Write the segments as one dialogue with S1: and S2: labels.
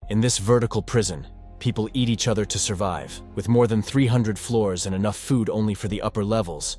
S1: In this vertical prison, people eat each other to survive. With more than 300 floors and enough food only for the upper levels,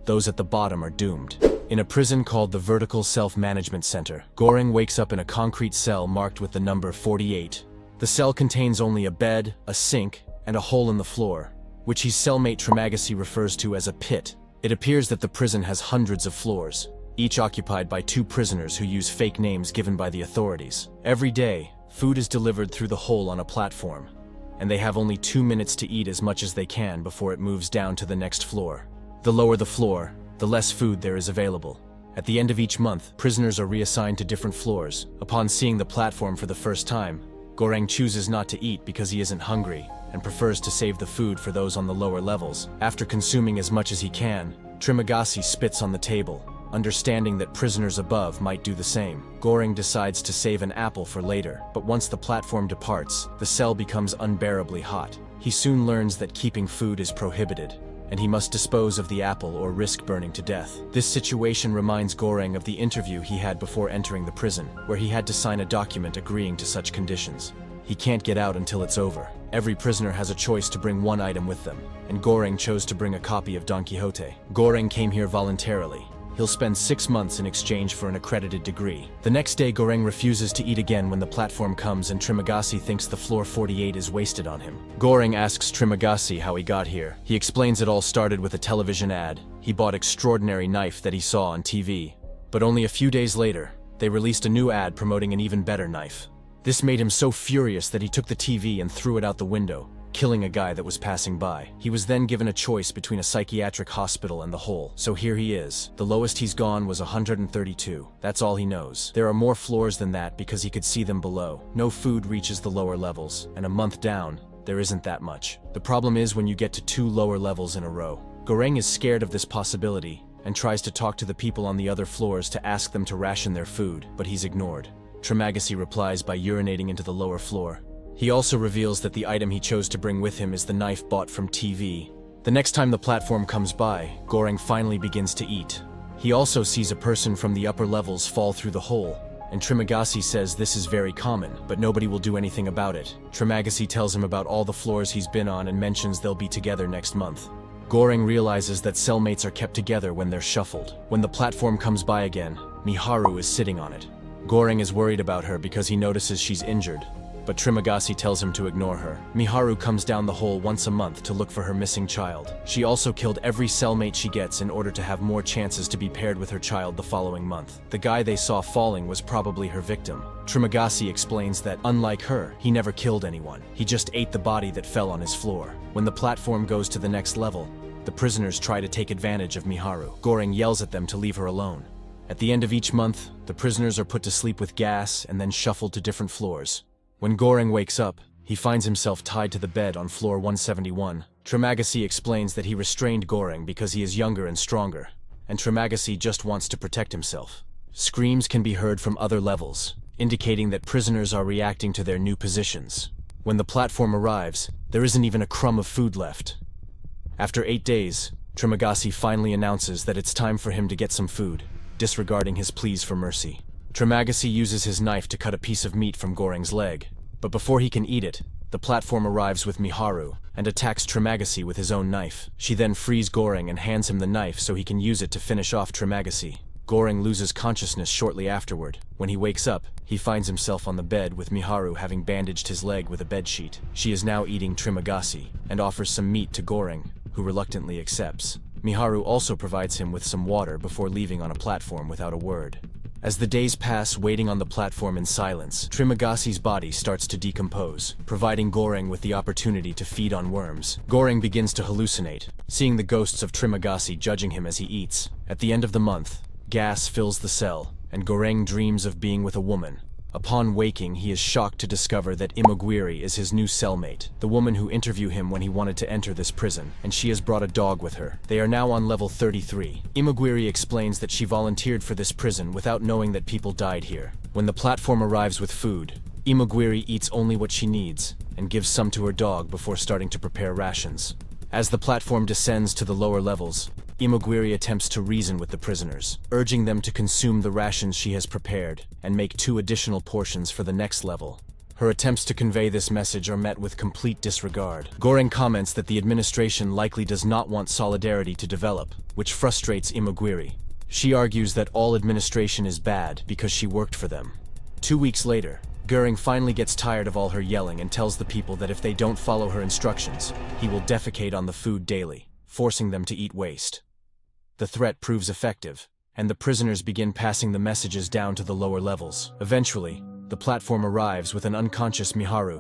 S1: those at the bottom are doomed. In a prison called the Vertical Self-Management Center, Goreng wakes up in a concrete cell marked with the number 48. The cell contains only a bed, a sink, and a hole in the floor, which his cellmate Trimagasi refers to as a pit. It appears that the prison has hundreds of floors, each occupied by 2 prisoners who use fake names given by the authorities. Every day, food is delivered through the hole on a platform, and they have only 2 minutes to eat as much as they can before it moves down to the next floor. The lower the floor, the less food there is available. At the end of each month, prisoners are reassigned to different floors. Upon seeing the platform for the first time, Goreng chooses not to eat because he isn't hungry and prefers to save the food for those on the lower levels. After consuming as much as he can, Trimagasi spits on the table, understanding that prisoners above might do the same. Goreng decides to save an apple for later, but once the platform departs, the cell becomes unbearably hot. He soon learns that keeping food is prohibited, and he must dispose of the apple or risk burning to death. This situation reminds Goreng of the interview he had before entering the prison, where he had to sign a document agreeing to such conditions. He can't get out until it's over. Every prisoner has a choice to bring one item with them, and Goreng chose to bring a copy of Don Quixote. Goreng came here voluntarily. He'll spend 6 months in exchange for an accredited degree. The next day, Goreng refuses to eat again when the platform comes, and Trimagasi thinks the floor 48 is wasted on him. Goreng asks Trimagasi how he got here. He explains it all started with a television ad. He bought extraordinary knife that he saw on TV. But only a few days later, they released a new ad promoting an even better knife. This made him so furious that he took the TV and threw it out the window, killing a guy that was passing by. He was then given a choice between a psychiatric hospital and the hole. So here he is. The lowest he's gone was 132. That's all he knows. There are more floors than that because he could see them below. No food reaches the lower levels, and a month down, there isn't that much. The problem is when you get to 2 lower levels in a row. Goreng is scared of this possibility and tries to talk to the people on the other floors to ask them to ration their food, but he's ignored. Trimagasi replies by urinating into the lower floor. He also reveals that the item he chose to bring with him is the knife bought from TV. The next time the platform comes by, Goreng finally begins to eat. He also sees a person from the upper levels fall through the hole, and Trimagasi says this is very common, but nobody will do anything about it. Trimagasi tells him about all the floors he's been on and mentions they'll be together next month. Goreng realizes that cellmates are kept together when they're shuffled. When the platform comes by again, Miharu is sitting on it. Goreng is worried about her because he notices she's injured, but Trimagasi tells him to ignore her. Miharu comes down the hole once a month to look for her missing child. She also killed every cellmate she gets in order to have more chances to be paired with her child the following month. The guy they saw falling was probably her victim. Trimagasi explains that, unlike her, he never killed anyone. He just ate the body that fell on his floor. When the platform goes to the next level, the prisoners try to take advantage of Miharu. Goreng yells at them to leave her alone. At the end of each month, the prisoners are put to sleep with gas and then shuffled to different floors. When Goreng wakes up, he finds himself tied to the bed on floor 171. Trimagasi explains that he restrained Goreng because he is younger and stronger, and Trimagasi just wants to protect himself. Screams can be heard from other levels, indicating that prisoners are reacting to their new positions. When the platform arrives, there isn't even a crumb of food left. After 8 days, Trimagasi finally announces that it's time for him to get some food, disregarding his pleas for mercy. Trimagasi uses his knife to cut a piece of meat from Goreng's leg, but before he can eat it, the platform arrives with Miharu and attacks Trimagasi with his own knife. She then frees Goreng and hands him the knife so he can use it to finish off Trimagasi. Goreng loses consciousness shortly afterward. When he wakes up, he finds himself on the bed with Miharu having bandaged his leg with a bedsheet. She is now eating Trimagasi and offers some meat to Goreng, who reluctantly accepts. Miharu also provides him with some water before leaving on a platform without a word. As the days pass waiting on the platform in silence, Trimagasi's body starts to decompose, providing Goreng with the opportunity to feed on worms. Goreng begins to hallucinate, seeing the ghosts of Trimagasi judging him as he eats. At the end of the month, gas fills the cell, and Goreng dreams of being with a woman. Upon waking, he is shocked to discover that Imogiri is his new cellmate, the woman who interviewed him when he wanted to enter this prison, and she has brought a dog with her. They are now on level 33. Imogiri explains that she volunteered for this prison without knowing that people died here. When the platform arrives with food, Imogiri eats only what she needs, and gives some to her dog before starting to prepare rations. As the platform descends to the lower levels, Imogiri attempts to reason with the prisoners, urging them to consume the rations she has prepared and make 2 additional portions for the next level. Her attempts to convey this message are met with complete disregard. Goreng comments that the administration likely does not want solidarity to develop, which frustrates Imogiri. She argues that all administration is bad because she worked for them. 2 weeks later, Goreng finally gets tired of all her yelling and tells the people that if they don't follow her instructions, he will defecate on the food daily, forcing them to eat waste. The threat proves effective, and the prisoners begin passing the messages down to the lower levels. Eventually, the platform arrives with an unconscious Miharu.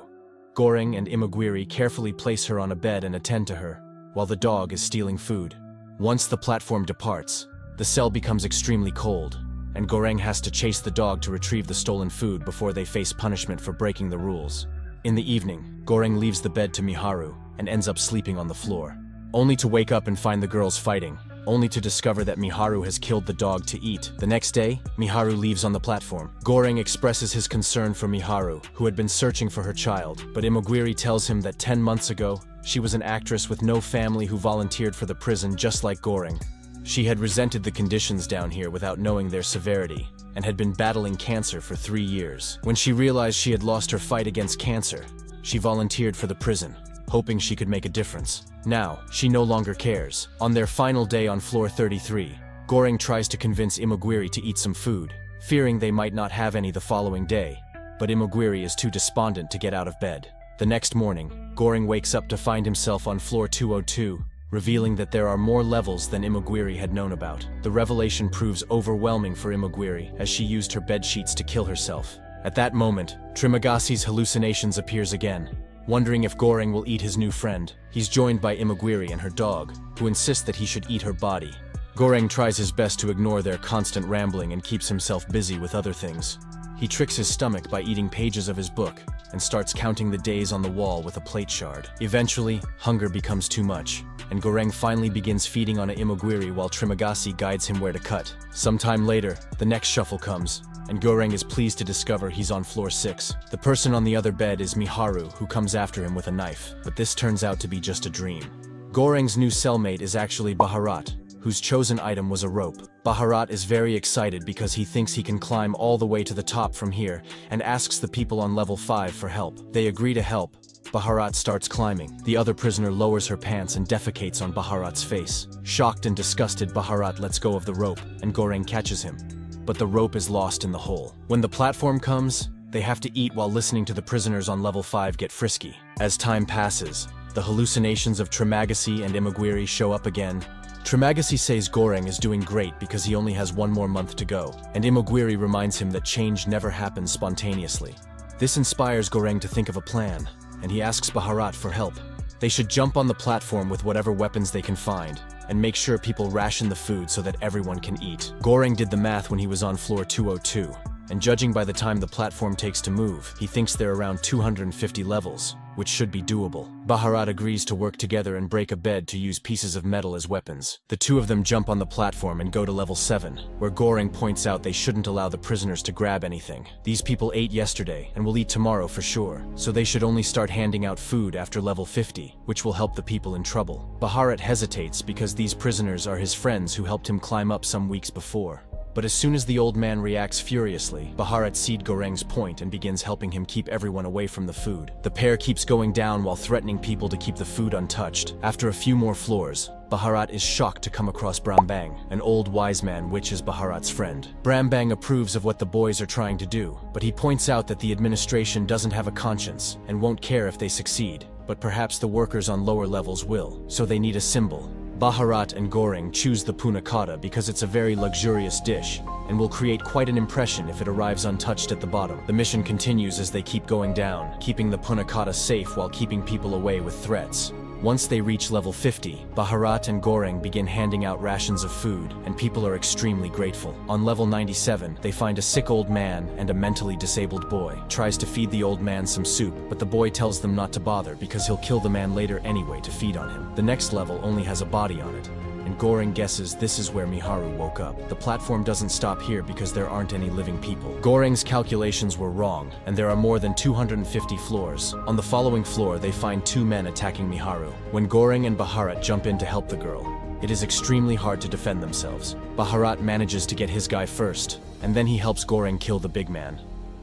S1: Goreng and Imogiri carefully place her on a bed and attend to her, while the dog is stealing food. Once the platform departs, the cell becomes extremely cold, and Goreng has to chase the dog to retrieve the stolen food before they face punishment for breaking the rules. In the evening, Goreng leaves the bed to Miharu and ends up sleeping on the floor, only to wake up and find the girls fighting, only to discover that Miharu has killed the dog to eat. The next day, Miharu leaves on the platform. Goreng expresses his concern for Miharu, who had been searching for her child, but Imogiri tells him that 10 months ago, she was an actress with no family who volunteered for the prison just like Goreng. She had resented the conditions down here without knowing their severity, and had been battling cancer for 3 years. When she realized she had lost her fight against cancer, she volunteered for the prison, hoping she could make a difference. Now, she no longer cares. On their final day on floor 33, Goreng tries to convince Imogiri to eat some food, fearing they might not have any the following day, but Imogiri is too despondent to get out of bed. The next morning, Goreng wakes up to find himself on floor 202, revealing that there are more levels than Imogiri had known about. The revelation proves overwhelming for Imogiri, as she used her bed sheets to kill herself. At that moment, Trimagasi's hallucinations appears again. Wondering if Goreng will eat his new friend, he's joined by Imogiri and her dog, who insist that he should eat her body. Goreng tries his best to ignore their constant rambling and keeps himself busy with other things. He tricks his stomach by eating pages of his book, and starts counting the days on the wall with a plate shard. Eventually, hunger becomes too much, and Goreng finally begins feeding on a Imogiri while Trimagasi guides him where to cut. Sometime later, the next shuffle comes, and Goreng is pleased to discover he's on floor 6. The person on the other bed is Miharu, who comes after him with a knife, but this turns out to be just a dream. Goreng's new cellmate is actually Baharat, whose chosen item was a rope. Baharat is very excited because he thinks he can climb all the way to the top from here, and asks the people on level 5 for help. They agree to help. Baharat starts climbing. The other prisoner lowers her pants and defecates on Baharat's face. Shocked and disgusted, Baharat lets go of the rope, and Goreng catches him. But the rope is lost in the hole. When the platform comes, they have to eat while listening to the prisoners on level 5 get frisky. As time passes, the hallucinations of Trimagasi and Imogiri show up again. Trimagasi says Goreng is doing great because he only has 1 more month to go, and Imogiri reminds him that change never happens spontaneously. This inspires Goreng to think of a plan, and he asks Baharat for help. They should jump on the platform with whatever weapons they can find, and make sure people ration the food so that everyone can eat. Goreng did the math when he was on floor 202, and judging by the time the platform takes to move, he thinks they're around 250 levels, which should be doable. Baharat agrees to work together and break a bed to use pieces of metal as weapons. The two of them jump on the platform and go to level 7, where Goreng points out they shouldn't allow the prisoners to grab anything. These people ate yesterday and will eat tomorrow for sure, so they should only start handing out food after level 50, which will help the people in trouble. Baharat hesitates because these prisoners are his friends who helped him climb up some weeks before. But as soon as the old man reacts furiously, Baharat sees Goreng's point and begins helping him keep everyone away from the food. The pair keeps going down while threatening people to keep the food untouched. After a few more floors, Baharat is shocked to come across Brambang, an old wise man which is Baharat's friend. Brambang approves of what the boys are trying to do, but he points out that the administration doesn't have a conscience and won't care if they succeed, but perhaps the workers on lower levels will, so they need a symbol. Baharat and Goreng choose the puna cotta because it's a very luxurious dish, and will create quite an impression if it arrives untouched at the bottom. The mission continues as they keep going down, keeping the puna cotta safe while keeping people away with threats. Once they reach level 50, Baharat and Goreng begin handing out rations of food, and people are extremely grateful. On level 97, they find a sick old man and a mentally disabled boy. Tries to feed the old man some soup, but the boy tells them not to bother because he'll kill the man later anyway to feed on him. The next level only has a body on it, and Goreng guesses this is where Miharu woke up. The platform doesn't stop here because there aren't any living people. Goreng's calculations were wrong, and there are more than 250 floors. On the following floor, they find 2 men attacking Miharu. When Goreng and Baharat jump in to help the girl, it is extremely hard to defend themselves. Baharat manages to get his guy first, and then he helps Goreng kill the big man.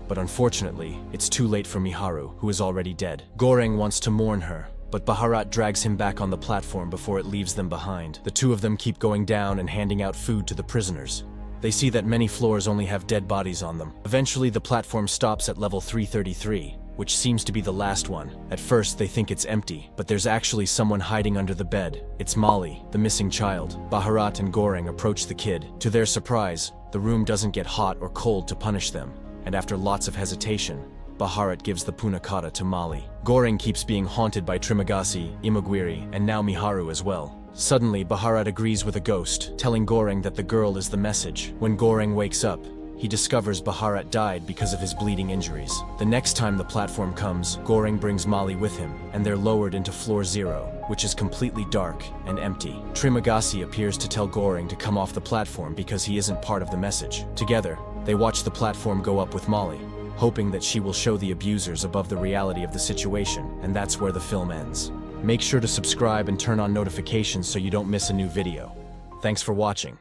S1: But unfortunately, it's too late for Miharu, who is already dead. Goreng wants to mourn her, but Bharat drags him back on the platform before it leaves them behind. The two of them keep going down and handing out food to the prisoners. They see that many floors only have dead bodies on them. Eventually, the platform stops at level 333, which seems to be the last one. At first, they think it's empty, but there's actually someone hiding under the bed. It's Molly, the missing child. Bharat and Goreng approach the kid. To their surprise, the room doesn't get hot or cold to punish them, and after lots of hesitation, Bharat gives the punakata to Molly. Goreng keeps being haunted by Trimagasi, Imagwiri, and now Miharu as well. Suddenly, Bharat agrees with a ghost, telling Goreng that the girl is the message. When Goreng wakes up, he discovers Bharat died because of his bleeding injuries. The next time the platform comes, Goreng brings Molly with him, and they're lowered into floor 0, which is completely dark and empty. Trimagasi appears to tell Goreng to come off the platform because he isn't part of the message. Together, they watch the platform go up with Molly, hoping that she will show the abusers above the reality of the situation, and that's where the film ends. Make sure to subscribe and turn on notifications so you don't miss a new video. Thanks for watching.